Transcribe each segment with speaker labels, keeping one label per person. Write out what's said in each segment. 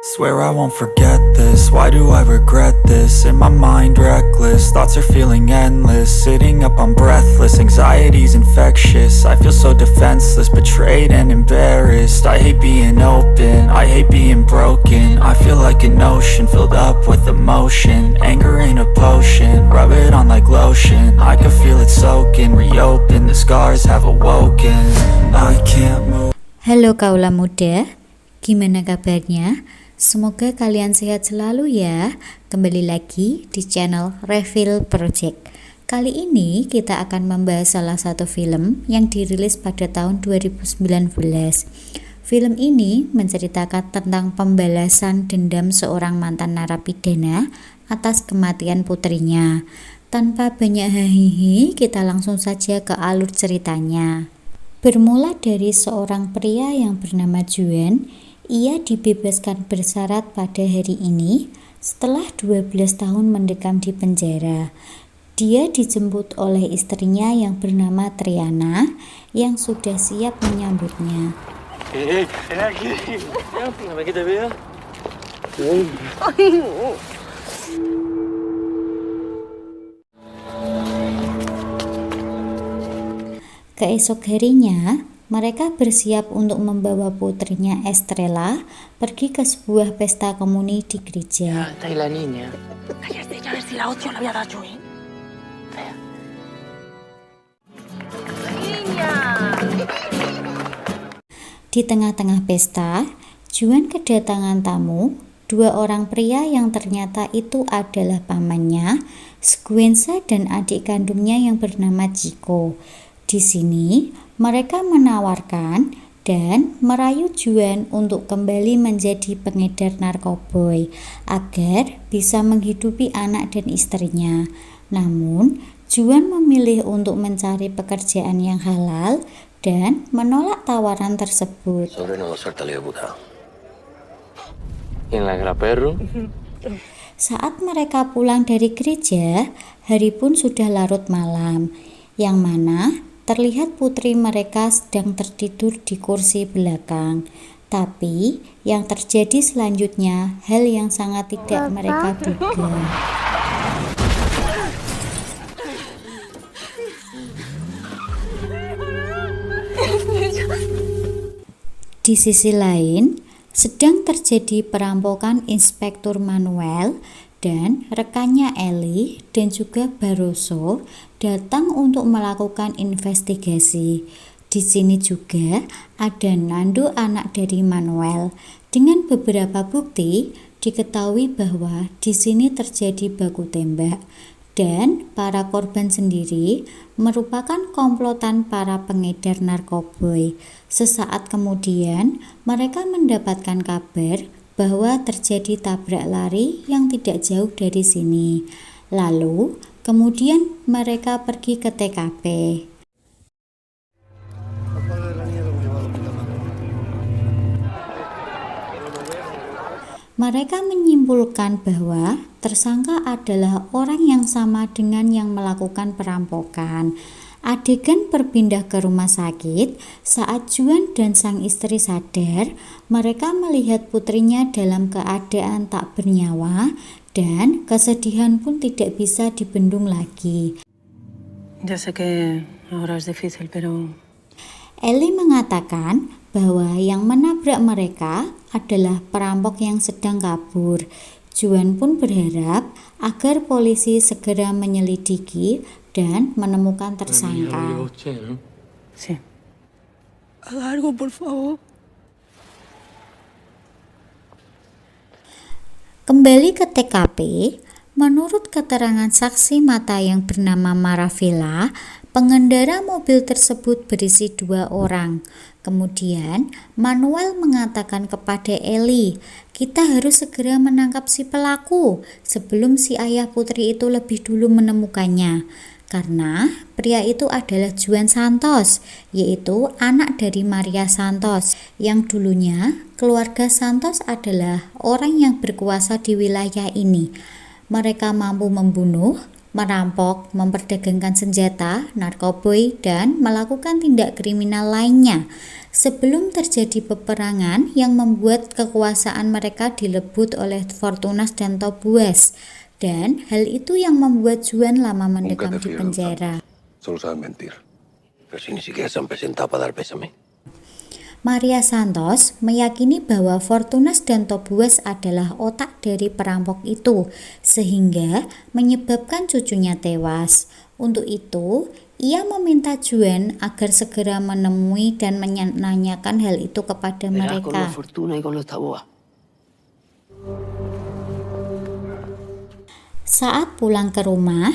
Speaker 1: Swear I won't forget this, why do I regret this? In my mind reckless, thoughts are feeling endless. Sitting up I'm breathless, anxiety's infectious. I feel so defenseless, betrayed and embarrassed. I hate being open, I hate being broken. I feel like an ocean filled up with emotion. Anger ain't a potion, rub it on like lotion. I can feel it soaking, reopen, the scars have awoken. I can't move.
Speaker 2: Halo kaula muda, gimana kabarnya? Semoga kalian sehat selalu ya. Kembali lagi di channel Reveal Project. Kali ini kita akan membahas salah satu film yang dirilis pada tahun 2019. Film ini menceritakan tentang pembalasan dendam seorang mantan narapidana atas kematian putrinya. Tanpa banyak hahihi, kita langsung saja ke alur ceritanya. Bermula dari seorang pria yang bernama Juan. Ia dibebaskan bersyarat pada hari ini setelah 12 tahun mendekam di penjara. Dia dijemput oleh istrinya yang bernama Triana yang sudah siap menyambutnya. Keesok harinya, mereka bersiap untuk membawa putrinya Estrella pergi ke sebuah pesta komuni di gereja. Di tengah-tengah pesta, Juan kedatangan tamu, dua orang pria yang ternyata itu adalah pamannya, Siguenza dan adik kandungnya yang bernama Chico. Di sini, mereka menawarkan dan merayu Juan untuk kembali menjadi pengedar narkoba agar bisa menghidupi anak dan istrinya. Namun, Juan memilih untuk mencari pekerjaan yang halal dan menolak tawaran tersebut. Saat mereka pulang dari gereja, hari pun sudah larut malam, yang mana terlihat putri mereka sedang tertidur di kursi belakang. Tapi yang terjadi selanjutnya hal yang sangat tidak mereka duga. Di sisi lain, sedang terjadi perampokan Inspektur Manuel dan rekannya Ellie dan juga Barroso datang untuk melakukan investigasi. Di sini juga ada Nando, anak dari Manuel. Dengan beberapa bukti, diketahui bahwa di sini terjadi baku tembak dan para korban sendiri merupakan komplotan para pengedar narkoba. Sesaat kemudian, mereka mendapatkan kabar bahwa terjadi tabrak lari yang tidak jauh dari sini. Lalu, kemudian mereka pergi ke TKP. Mereka menyimpulkan bahwa tersangka adalah orang yang sama dengan yang melakukan perampokan. Adegan berpindah ke rumah sakit saat Juan dan sang istri sadar. Mereka melihat putrinya dalam keadaan tak bernyawa dan kesedihan pun tidak bisa dibendung lagi.
Speaker 3: Ya sé que ahora es difícil, pero
Speaker 2: Ellie mengatakan bahwa yang menabrak mereka adalah perampok yang sedang kabur. Juan pun berharap agar polisi segera menyelidiki dan menemukan tersangka.
Speaker 3: sí. Haz algo, por favor.
Speaker 2: Kembali ke TKP, menurut keterangan saksi mata yang bernama Maravilla, pengendara mobil tersebut berisi 2 orang. Kemudian, Manuel mengatakan kepada Ellie, "Kita harus segera menangkap si pelaku sebelum si ayah putri itu lebih dulu menemukannya." Karena pria itu adalah Juan Santos, yaitu anak dari Maria Santos, yang dulunya keluarga Santos adalah orang yang berkuasa di wilayah ini. Mereka mampu membunuh merampok, memperdagangkan senjata, narkoba, dan melakukan tindak kriminal lainnya. Sebelum terjadi peperangan yang membuat kekuasaan mereka direbut oleh Fortunas dan Tobuas, dan hal itu yang membuat Juan lama mendekam di penjara.
Speaker 4: Solo saben mentir. Pero si ni siquiera se han presentado para dar pésame.
Speaker 2: Maria Santos meyakini bahwa Fortunas dan Tobuas adalah otak dari perampok itu, sehingga menyebabkan cucunya tewas. Untuk itu, ia meminta Juan agar segera menemui dan menanyakan hal itu kepada mereka.
Speaker 3: Fortuna y con los Taboas.
Speaker 2: Saat pulang ke rumah,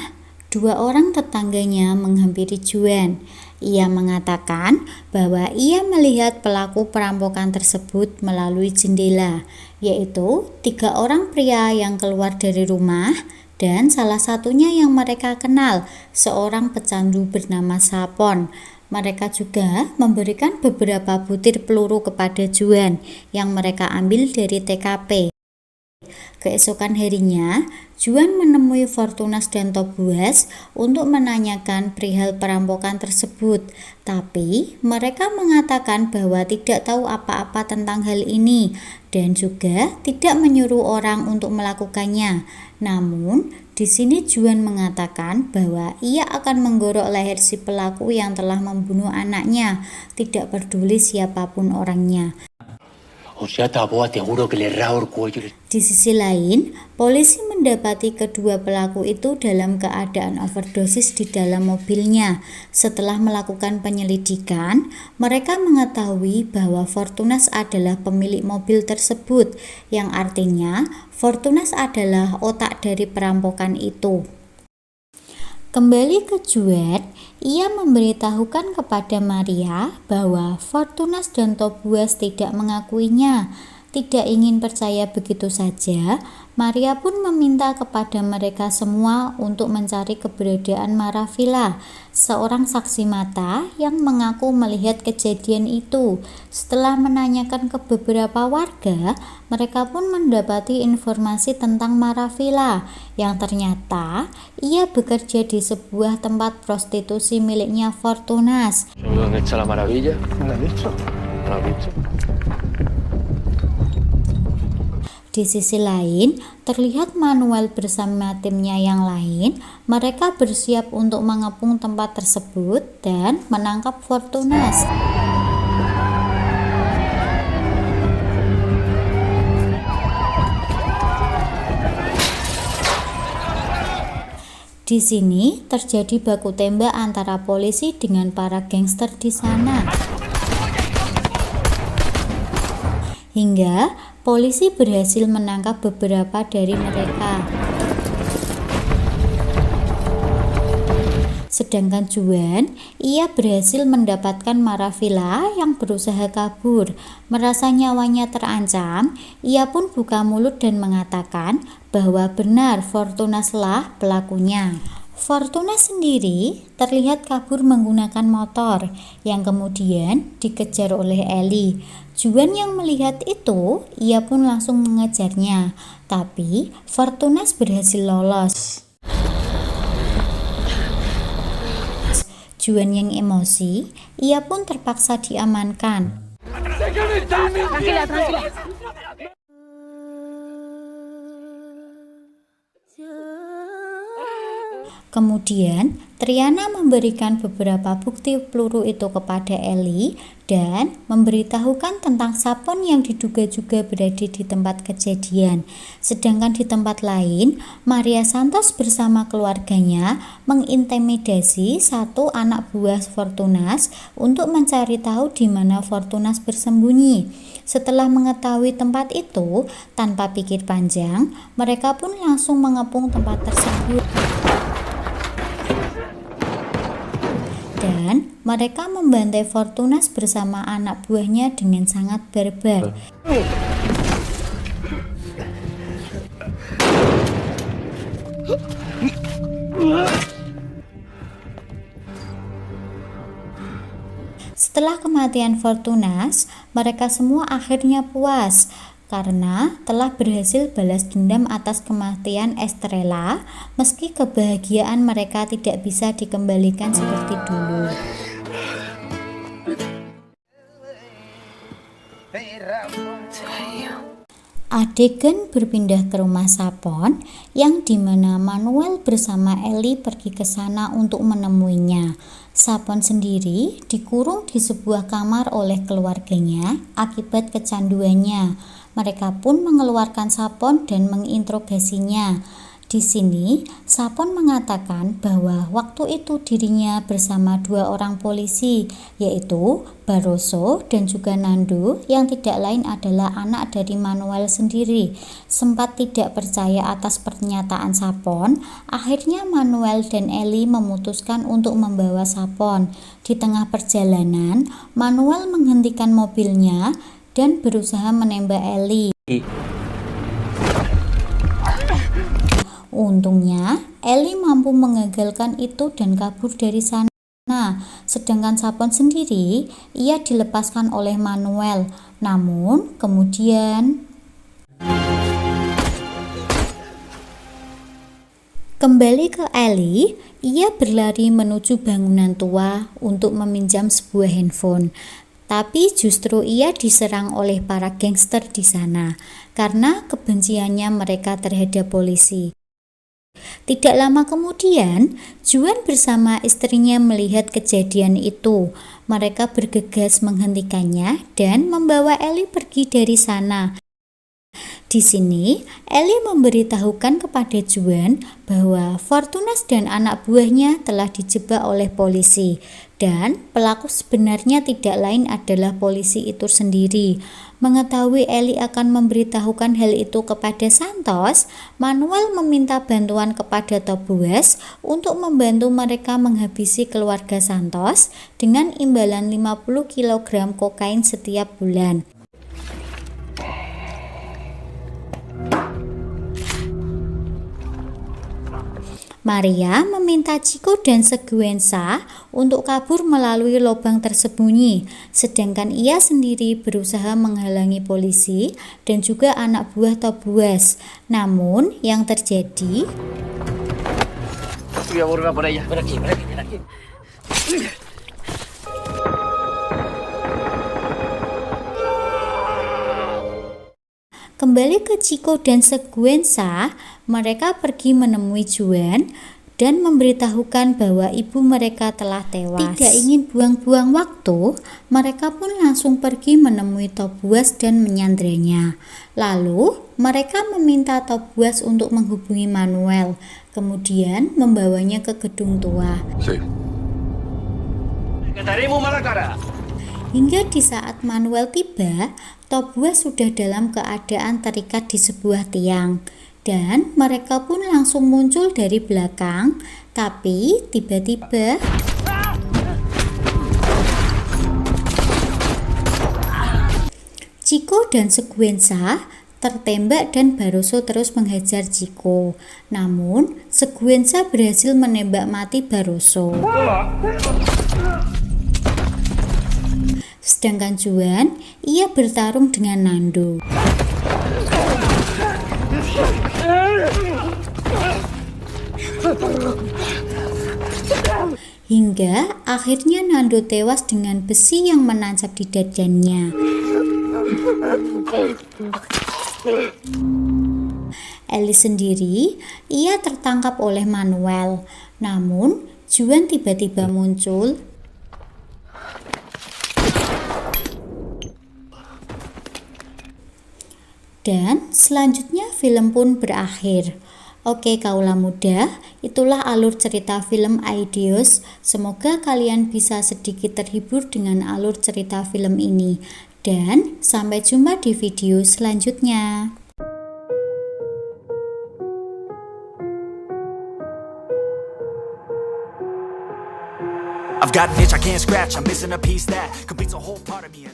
Speaker 2: dua orang tetangganya menghampiri Juan. Ia mengatakan bahwa ia melihat pelaku perampokan tersebut melalui jendela, yaitu 3 orang pria yang keluar dari rumah dan salah satunya yang mereka kenal, seorang pecandu bernama Sapon. Mereka juga memberikan beberapa butir peluru kepada Juan yang mereka ambil dari TKP. Keesokan harinya, Juan menemui Fortunas dan Tobuas untuk menanyakan perihal perampokan tersebut, tapi mereka mengatakan bahwa tidak tahu apa-apa tentang hal ini dan juga tidak menyuruh orang untuk melakukannya. Namun, di sini Juan mengatakan bahwa ia akan menggorok leher si pelaku yang telah membunuh anaknya, tidak peduli siapapun orangnya.
Speaker 5: O sea, Taboa, te juro que le rao el cuello.
Speaker 2: Di sisi lain, polisi mendapati kedua pelaku itu dalam keadaan overdosis di dalam mobilnya. Setelah melakukan penyelidikan, mereka mengetahui bahwa Fortunas adalah pemilik mobil tersebut, yang artinya Fortunas adalah otak dari perampokan itu. Kembali ke Juan, ia memberitahukan kepada Maria bahwa Fortunas dan Tobuas tidak mengakuinya. Tidak ingin percaya begitu saja, Maria pun meminta kepada mereka semua untuk mencari keberadaan Maravilla, seorang saksi mata yang mengaku melihat kejadian itu. Setelah menanyakan ke beberapa warga, mereka pun mendapati informasi tentang Maravilla, yang ternyata ia bekerja di sebuah tempat prostitusi miliknya Fortunas.
Speaker 5: ¿Dónde está la maravilla? ¿No la has visto? ¿No la has visto?
Speaker 2: Di sisi lain, terlihat Manuel bersama timnya yang lain. Mereka bersiap untuk mengepung tempat tersebut dan menangkap Fortunas. Di sini terjadi baku tembak antara polisi dengan para gangster di sana. Hingga polisi berhasil menangkap beberapa dari mereka. Sedangkan Juan, ia berhasil mendapatkan Maravilla yang berusaha kabur. Merasa nyawanya terancam, ia pun buka mulut dan mengatakan bahwa benar Fortunaslah pelakunya. Fortunas sendiri terlihat kabur menggunakan motor yang kemudian dikejar oleh Ellie. Juan yang melihat itu, ia pun langsung mengejarnya, tapi Fortunas berhasil lolos. Juan yang emosi, ia pun terpaksa diamankan. Kemudian, Triana memberikan beberapa bukti peluru itu kepada Ellie dan memberitahukan tentang Sapon yang diduga juga berada di tempat kejadian. Sedangkan di tempat lain, Maria Santos bersama keluarganya mengintimidasi satu anak buah Fortunas untuk mencari tahu di mana Fortunas bersembunyi. Setelah mengetahui tempat itu, tanpa pikir panjang, mereka pun langsung mengepung tempat tersebut. Dan mereka membantai Fortunas bersama anak buahnya dengan sangat barbar. Setelah kematian Fortunas, mereka semua akhirnya puas. karena telah berhasil balas dendam atas kematian Estrella, meski kebahagiaan mereka tidak bisa dikembalikan seperti dulu. Adegan berpindah ke rumah Sapon yang dimana Manuel bersama Ellie pergi ke sana untuk menemuinya. Sapon sendiri dikurung di sebuah kamar oleh keluarganya akibat kecanduannya. Mereka pun mengeluarkan Sapon dan menginterogasinya. Di sini, Sapon mengatakan bahwa waktu itu dirinya bersama 2 orang polisi, yaitu Barroso dan juga Nando, yang tidak lain adalah anak dari Manuel sendiri. Sempat tidak percaya atas pernyataan Sapon, akhirnya Manuel dan Ellie memutuskan untuk membawa Sapon. Di tengah perjalanan, Manuel menghentikan mobilnya dan berusaha menembak Ellie. Untungnya, Ellie mampu mengagalkan itu dan kabur dari sana. Sedangkan Sapon sendiri, ia dilepaskan oleh Manuel. Namun, kemudian kembali ke Ellie, ia berlari menuju bangunan tua untuk meminjam sebuah handphone. Tapi justru ia diserang oleh para gangster di sana karena kebenciannya mereka terhadap polisi. Tidak lama kemudian, Juan bersama istrinya melihat kejadian itu. Mereka bergegas menghentikannya dan membawa Ellie pergi dari sana. Di sini, Ellie memberitahukan kepada Juan bahwa Fortunas dan anak buahnya telah dijebak oleh polisi dan pelaku sebenarnya tidak lain adalah polisi itu sendiri. Mengetahui Ellie akan memberitahukan hal itu kepada Santos, Manuel meminta bantuan kepada Tobias untuk membantu mereka menghabisi keluarga Santos dengan imbalan 50 kg kokain setiap bulan. Maria meminta Chico dan Seguenza untuk kabur melalui lubang tersembunyi, sedangkan ia sendiri berusaha menghalangi polisi dan juga anak buah Tobias. Namun, yang terjadi, kembali ke Chico dan Seguenza, mereka pergi menemui Juan dan memberitahukan bahwa ibu mereka telah tewas. Tidak ingin buang-buang waktu, mereka pun langsung pergi menemui Tobias dan menyandranya. Lalu, mereka meminta Tobias untuk menghubungi Manuel, kemudian membawanya ke gedung tua. Hingga di saat Manuel tiba, Tobias sudah dalam keadaan terikat di sebuah tiang. Dan mereka pun langsung muncul dari belakang, tapi tiba-tiba Chico dan Seguenza tertembak dan Barroso terus menghajar Chico. Namun, Seguenza berhasil menembak mati Barroso. Sedangkan Juan, ia bertarung dengan Nando. Hingga akhirnya Nando tewas dengan besi yang menancap di dadanya. Ellie sendiri, ia tertangkap oleh Manuel. Namun, Juan tiba-tiba muncul dan selanjutnya film pun berakhir. Oke kaula muda, itulah alur cerita film Aidios. Semoga kalian bisa sedikit terhibur dengan alur cerita film ini. Dan sampai jumpa di video selanjutnya.
Speaker 1: I've got an itch I can't scratch, I'm missing a piece that completes a whole part of me.